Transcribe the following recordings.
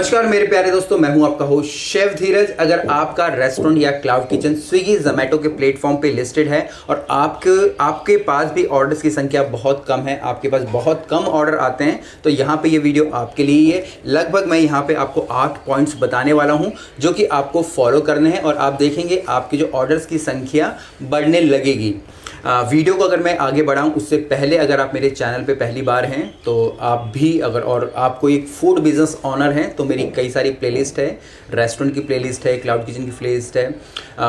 नमस्कार मेरे प्यारे दोस्तों, मैं हूं आपका होस्ट शेफ धीरज। अगर आपका रेस्टोरेंट या क्लाउड किचन स्विगी जोमेटो के प्लेटफॉर्म पे लिस्टेड है और आपके पास भी ऑर्डर्स की संख्या बहुत कम है, आपके पास बहुत कम ऑर्डर आते हैं, तो यहाँ पे ये वीडियो आपके लिए ही है। लगभग मैं यहाँ पे आपको 8 पॉइंट्स बताने वाला हूँ जो कि आपको फॉलो करने हैं और आप देखेंगे आपके जो ऑर्डर्स की संख्या बढ़ने लगेगी। वीडियो को अगर मैं आगे बढ़ाऊं उससे पहले अगर आप मेरे चैनल पे पहली बार हैं तो आप भी अगर और आपको एक फूड बिजनेस ऑनर हैं तो मेरी कई सारी प्लेलिस्ट है। रेस्टोरेंट की प्लेलिस्ट है, क्लाउड किचन की प्लेलिस्ट है,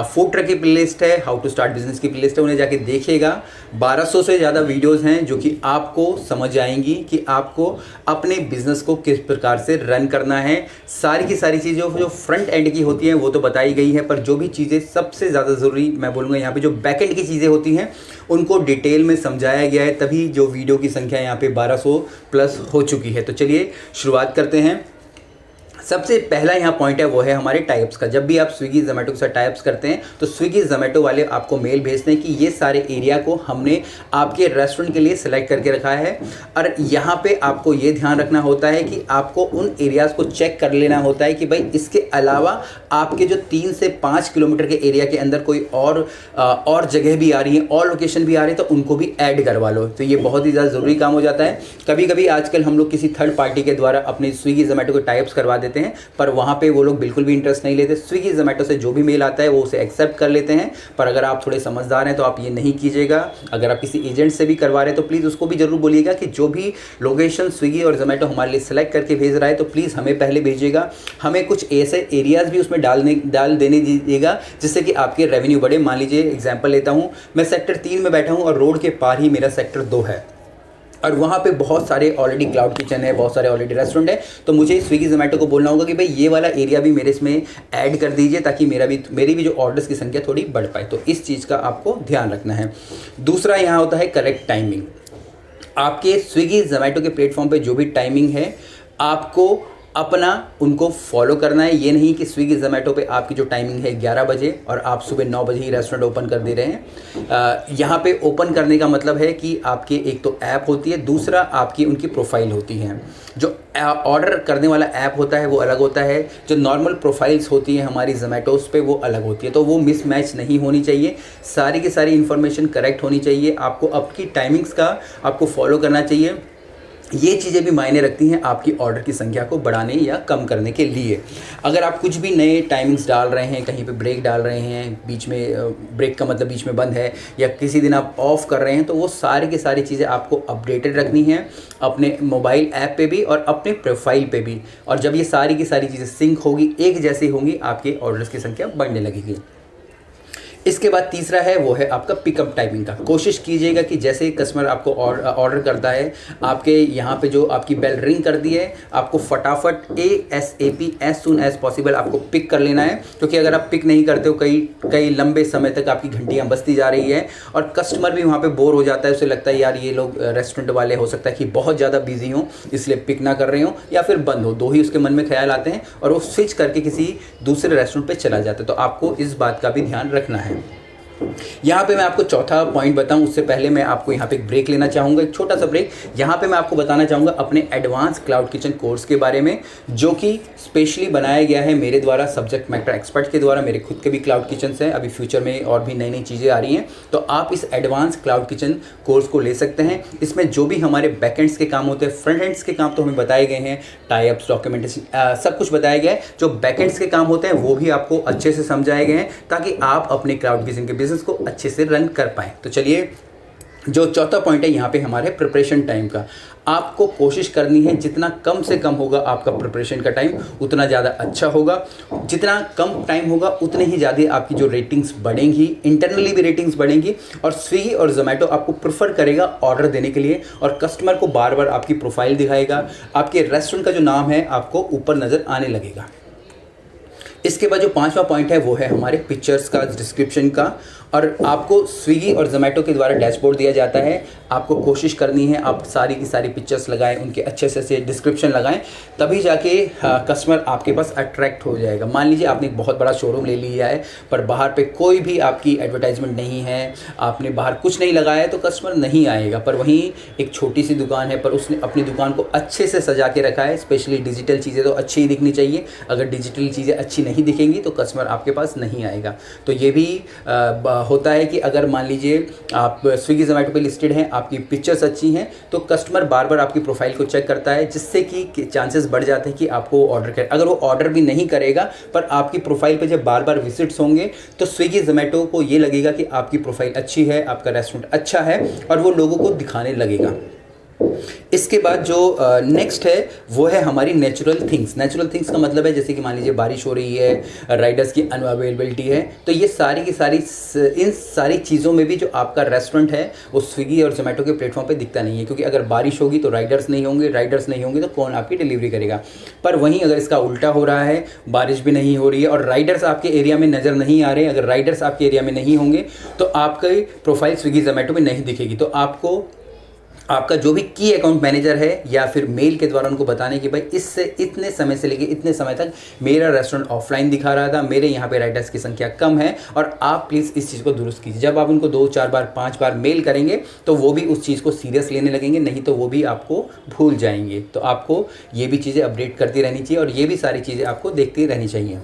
फूड ट्रक की प्लेलिस्ट है, हाउ टू स्टार्ट बिजनेस की प्लेलिस्ट है। उन्हें जाके देखिएगा। 1200 से ज़्यादा वीडियोज़ हैं जो कि आपको समझ आएंगी कि आपको अपने बिजनेस को किस प्रकार से रन करना है। सारी की सारी चीज़ें जो फ्रंट एंड की होती हैं वो तो बताई गई है, पर जो भी चीज़ें सबसे ज़्यादा ज़रूरी मैं बोलूँगा यहाँ पे जो बैक एंड की चीज़ें होती हैं उनको डिटेल में समझाया गया है, तभी जो वीडियो की संख्या यहाँ पे 1200 प्लस हो चुकी है। तो चलिए शुरुआत करते हैं। सबसे पहला यहाँ पॉइंट है वो है हमारे टाइप्स का। जब भी आप स्विगी जोमेटो के साथ टाइप्स करते हैं तो स्विगी जोमेटो वाले आपको मेल भेजते हैं कि ये सारे एरिया को हमने आपके रेस्टोरेंट के लिए सिलेक्ट करके रखा है। और यहाँ पे आपको ये ध्यान रखना होता है कि आपको उन एरियाज़ को चेक कर लेना होता है कि भाई इसके अलावा आपके जो 3 से 5 किलोमीटर के एरिया के अंदर कोई और जगह भी आ रही है और लोकेशन भी आ रही है तो उनको भी ऐड करवा लो। तो ये बहुत ही ज़्यादा ज़रूरी काम हो जाता है। कभी कभी आजकल हम लोग किसी थर्ड पार्टी के द्वारा अपने स्विगी जोमेटो को टाइप्स करवा देते हैं, पर वहाँ पे वो लोग बिल्कुल भी इंटरेस्ट नहीं लेते। स्विगी जोमेटो से जो भी मेल आता है वो उसे एक्सेप्ट कर लेते हैं, पर अगर आप थोड़े समझदार हैं तो आप ये नहीं कीजिएगा। अगर आप किसी एजेंट से भी करवा रहे हैं तो प्लीज़ उसको भी जरूर बोलिएगा कि जो भी लोकेशन स्विगी और जोमेटो हमारे लिए सेलेक्ट करके भेज रहा है तो प्लीज़ हमें पहले भेजिएगा। हमें कुछ ऐसे एरियाज़ भी उसमें डाल देने दीजिएगा जिससे कि आपके रेवेन्यू बढ़े। मान लीजिए एग्जाम्पल लेता हूँ, मैं सेक्टर 3 में बैठा हूँ और रोड के पार ही मेरा सेक्टर 2 है और वहाँ पे बहुत सारे ऑलरेडी क्लाउड किचन है, बहुत सारे ऑलरेडी रेस्टोरेंट है। तो मुझे स्विगी जोमेटो को बोलना होगा कि भाई ये वाला एरिया भी मेरे इसमें ऐड कर दीजिए ताकि मेरी भी जो ऑर्डर्स की संख्या थोड़ी बढ़ पाए। तो इस चीज़ का आपको ध्यान रखना है। दूसरा यहाँ होता है करेक्ट टाइमिंग। आपके स्विगी जोमेटो के प्लेटफॉर्म पे जो भी टाइमिंग है आपको अपना उनको फॉलो करना है। ये नहीं कि स्विगी जोमेटो पे आपकी जो टाइमिंग है 11 बजे और आप सुबह 9 बजे ही रेस्टोरेंट ओपन कर दे रहे हैं। यहाँ पे ओपन करने का मतलब है कि आपके एक तो ऐप होती है, दूसरा आपकी उनकी प्रोफाइल होती है। जो ऑर्डर करने वाला ऐप होता है वो अलग होता है, जो नॉर्मल प्रोफाइल्स होती हैं हमारी जोमेटोज़ पे वो अलग होती है। तो वो मिसमैच नहीं होनी चाहिए, सारी की सारी इन्फॉर्मेशन करेक्ट होनी चाहिए। आपको आपकी टाइमिंग्स का आपको फॉलो करना चाहिए। ये चीज़ें भी मायने रखती हैं आपकी ऑर्डर की संख्या को बढ़ाने या कम करने के लिए। अगर आप कुछ भी नए टाइमिंग्स डाल रहे हैं, कहीं पे ब्रेक डाल रहे हैं, बीच में ब्रेक का मतलब बीच में बंद है, या किसी दिन आप ऑफ कर रहे हैं, तो वो सारी की सारी चीज़ें आपको अपडेटेड रखनी है अपने मोबाइल ऐप पे भी और अपने प्रोफाइल पे भी। और जब ये सारी की सारी चीज़ें सिंक होगी, एक जैसी होंगी, आपके ऑर्डर्स की संख्या बढ़ने लगेगी। इसके बाद तीसरा है वो है आपका पिकअप टाइमिंग का। कोशिश कीजिएगा कि जैसे ही कस्टमर आपको ऑर्डर करता है, आपके यहाँ पे जो आपकी बेल रिंग कर दी है, आपको फटाफट ASAP as soon as possible आपको पिक कर लेना है। क्योंकि अगर आप पिक नहीं करते हो कई लंबे समय तक आपकी घंटियाँ बजती जा रही है और कस्टमर भी वहाँ पर बोर हो जाता है। उसे लगता है यार ये लोग रेस्टोरेंट वाले हो सकता है कि बहुत ज़्यादा बिजी हों इसलिए पिक ना कर रहे हों या फिर बंद हो, दो ही उसके मन में ख्याल आते हैं और वो स्विच करके किसी दूसरे रेस्टोरेंट पर चला जाता है। तो आपको इस बात का भी ध्यान रखना है। यहाँ पे मैं आपको चौथा पॉइंट बताऊँ उससे पहले मैं आपको यहाँ पे एक ब्रेक लेना चाहूँगा, एक छोटा सा ब्रेक। यहाँ पे मैं आपको बताना चाहूँगा अपने एडवांस क्लाउड किचन कोर्स के बारे में, जो कि स्पेशली बनाया गया है मेरे द्वारा, सब्जेक्ट मैटर एक्सपर्ट के द्वारा। मेरे खुद के भी क्लाउड किचन हैं, अभी फ्यूचर में और भी नई नई चीज़ें आ रही हैं, तो आप इस एडवांस क्लाउड किचन कोर्स को ले सकते हैं। इसमें जो भी हमारे बैकएंड्स के काम होते हैं, फ्रंट एंड्स के काम तो हमें बताए गए हैं, टाइप्स, डॉक्यूमेंटेशन, सब कुछ बताया गया है। जो बैकएंड्स के काम होते हैं वो भी आपको अच्छे से समझाए गए हैं ताकि आप अपने क्लाउड किचन के बिजनेस को अच्छे से रन कर पाएं। तो चलिए, जो चौथा पॉइंट है यहाँ पे हमारे प्रिपरेशन टाइम का। आपको कोशिश करनी है जितना कम से कम होगा आपका प्रिपरेशन का टाइम उतना ज़्यादा अच्छा होगा। जितना कम टाइम होगा उतने ही ज़्यादा आपकी जो रेटिंग्स बढ़ेंगी, इंटरनली भी रेटिंग्स बढ़ेंगी और स्विगी और जोमेटो आपको प्रेफर करेगा ऑर्डर देने के लिए और कस्टमर को बार बार आपकी प्रोफाइल दिखाएगा, आपके रेस्टोरेंट का जो नाम है आपको ऊपर नज़र आने लगेगा। इसके बाद जो पांचवा पॉइंट है वो है हमारे पिक्चर्स का, डिस्क्रिप्शन का। और आपको स्विगी और जोमेटो के द्वारा डैशबोर्ड दिया जाता है, आपको कोशिश करनी है आप सारी की सारी पिक्चर्स लगाएं, उनके अच्छे से डिस्क्रिप्शन लगाएं, तभी जाके कस्टमर आपके पास अट्रैक्ट हो जाएगा। मान लीजिए आपने एक बहुत बड़ा शोरूम ले लिया है पर बाहर पे कोई भी आपकी एडवर्टाइजमेंट नहीं है, आपने बाहर कुछ नहीं लगाया है, तो कस्टमर नहीं आएगा। पर वहीं एक छोटी सी दुकान है पर उसने अपनी दुकान को अच्छे से सजा के रखा है, स्पेशली डिजिटल चीज़ें तो अच्छी ही दिखनी चाहिए। अगर डिजिटल चीज़ें अच्छी नहीं दिखेंगी तो कस्टमर आपके पास नहीं आएगा। तो ये भी होता है कि अगर मान लीजिए आप स्विगी जोमेटो पे लिस्टेड हैं, आपकी पिक्चर्स अच्छी हैं, तो कस्टमर बार बार आपकी प्रोफाइल को चेक करता है, जिससे कि चांसेस बढ़ जाते हैं कि आपको ऑर्डर करे। अगर वो ऑर्डर भी नहीं करेगा पर आपकी प्रोफाइल पे जब बार बार विजिट्स होंगे तो स्विगी जोमेटो को ये लगेगा कि आपकी प्रोफाइल अच्छी है, आपका रेस्टोरेंट अच्छा है, और वो लोगों को दिखाने लगेगा। इसके बाद जो नेक्स्ट है वो है हमारी नेचुरल थिंग्स। नेचुरल थिंग्स का मतलब है जैसे कि मान लीजिए बारिश हो रही है, राइडर्स की अनअवेलेबिलिटी है, तो ये सारी की सारी इन सारी चीज़ों में भी जो आपका रेस्टोरेंट है वो स्विगी और जोमेटो के प्लेटफॉर्म पे दिखता नहीं है, क्योंकि अगर बारिश होगी तो राइडर्स नहीं होंगे, राइडर्स नहीं होंगे तो कौन आपकी डिलीवरी करेगा। पर वहीं अगर इसका उल्टा हो रहा है, बारिश भी नहीं हो रही है और राइडर्स आपके एरिया में नज़र नहीं आ रहे, अगर राइडर्स आपके एरिया में नहीं होंगे तो आपकी प्रोफाइल स्विगी जोमेटो में नहीं दिखेगी। तो आपका जो भी की अकाउंट मैनेजर है या फिर मेल के द्वारा उनको बताने कि भाई इससे इतने समय से लेके इतने समय तक मेरा रेस्टोरेंट ऑफलाइन दिखा रहा था, मेरे यहाँ पे राइडर्स की संख्या कम है और आप प्लीज़ इस चीज़ को दुरुस्त कीजिए। जब आप उनको 2-4 बार 5 बार मेल करेंगे तो वो भी उस चीज़ को सीरियस लेने लगेंगे, नहीं तो वो भी आपको भूल जाएंगे। तो आपको ये भी चीज़ें अपडेट करती रहनी चाहिए और ये भी सारी चीज़ें आपको देखती रहनी चाहिए।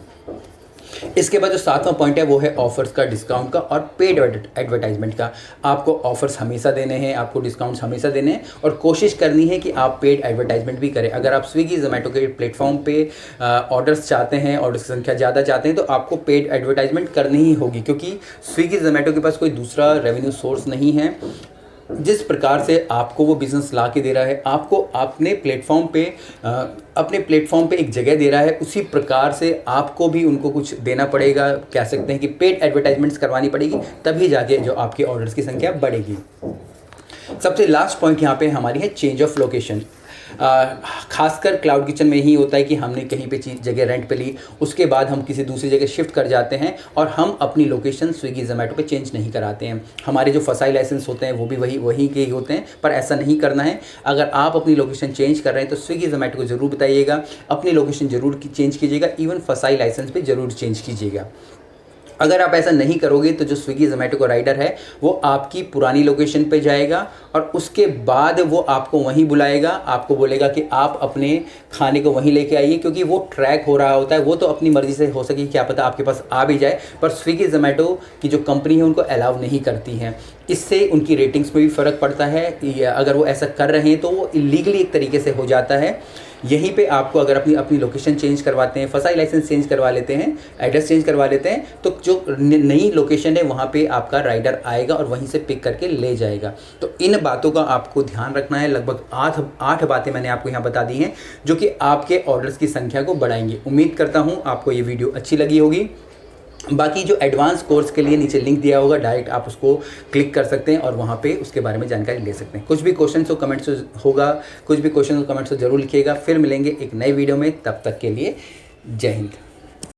इसके बाद जो 7वां पॉइंट है वो है ऑफर्स का, डिस्काउंट का और पेड एडवर्टाइजमेंट का। आपको ऑफर्स हमेशा देने हैं, आपको डिस्काउंट्स हमेशा देने हैं और कोशिश करनी है कि आप पेड एडवर्टाइजमेंट भी करें। अगर आप स्विगी जोमेटो के प्लेटफॉर्म पे ऑर्डर्स चाहते हैं, ऑर्डर्स की संख्या ज़्यादा चाहते हैं, तो आपको पेड एडवर्टाइजमेंट करनी ही होगी, क्योंकि स्विगी जोमेटो के पास कोई दूसरा रेवेन्यू सोर्स नहीं है। जिस प्रकार से आपको वो बिज़नेस ला के दे रहा है, आपको अपने प्लेटफॉर्म पे एक जगह दे रहा है, उसी प्रकार से आपको भी उनको कुछ देना पड़ेगा। कह सकते हैं कि पेड एडवर्टाइजमेंट्स करवानी पड़ेगी, तभी जाके जो आपके ऑर्डर्स की संख्या बढ़ेगी। सबसे लास्ट पॉइंट यहाँ पे हमारी है चेंज ऑफ लोकेशन। खासकर क्लाउड किचन में ही होता है कि हमने कहीं पे चीज़ जगह रेंट पे ली, उसके बाद हम किसी दूसरी जगह शिफ्ट कर जाते हैं और हम अपनी लोकेशन स्विगी जोमेटो पे चेंज नहीं कराते हैं। हमारे जो फसाई लाइसेंस होते हैं वो भी वही के ही होते हैं, पर ऐसा नहीं करना है। अगर आप अपनी लोकेशन चेंज कर रहे हैं तो स्विगी जोमेटो को ज़रूर बताइएगा, अपनी लोकेशन ज़रूर चेंज कीजिएगा, इवन फसाई लाइसेंस भी ज़रूर चेंज कीजिएगा। अगर आप ऐसा नहीं करोगे तो जो स्विगी जोमेटो का राइडर है वो आपकी पुरानी लोकेशन पे जाएगा और उसके बाद वो आपको वहीं बुलाएगा, आपको बोलेगा कि आप अपने खाने को वहीं लेके आइए, क्योंकि वो ट्रैक हो रहा होता है। वो तो अपनी मर्ज़ी से हो सके क्या पता आपके पास आ भी जाए, पर स्विगी जोमेटो की जो कंपनी है उनको अलाउ नहीं करती हैं। इससे उनकी रेटिंग्स में भी फ़र्क पड़ता है। अगर वो ऐसा कर रहे हैं तो वो इलीगली एक तरीके से हो जाता है। यहीं पे आपको अगर अपनी लोकेशन चेंज करवाते हैं, फसाई लाइसेंस चेंज करवा लेते हैं, एड्रेस चेंज करवा लेते हैं, तो जो नई लोकेशन है वहाँ पे आपका राइडर आएगा और वहीं से पिक करके ले जाएगा। तो इन बातों का आपको ध्यान रखना है। लगभग 8 बातें मैंने आपको यहाँ बता दी हैं जो कि आपके ऑर्डर्स की संख्या को बढ़ाएंगे। उम्मीद करता हूँ आपको ये वीडियो अच्छी लगी होगी। बाकी जो एडवांस कोर्स के लिए नीचे लिंक दिया होगा, डायरेक्ट आप उसको क्लिक कर सकते हैं और वहाँ पे उसके बारे में जानकारी ले सकते हैं। कुछ भी क्वेश्चन हो कमेंट्स होगा, कुछ भी क्वेश्चन हो कमेंट्स जरूर लिखिएगा। फिर मिलेंगे एक नई वीडियो में, तब तक के लिए जय हिंद।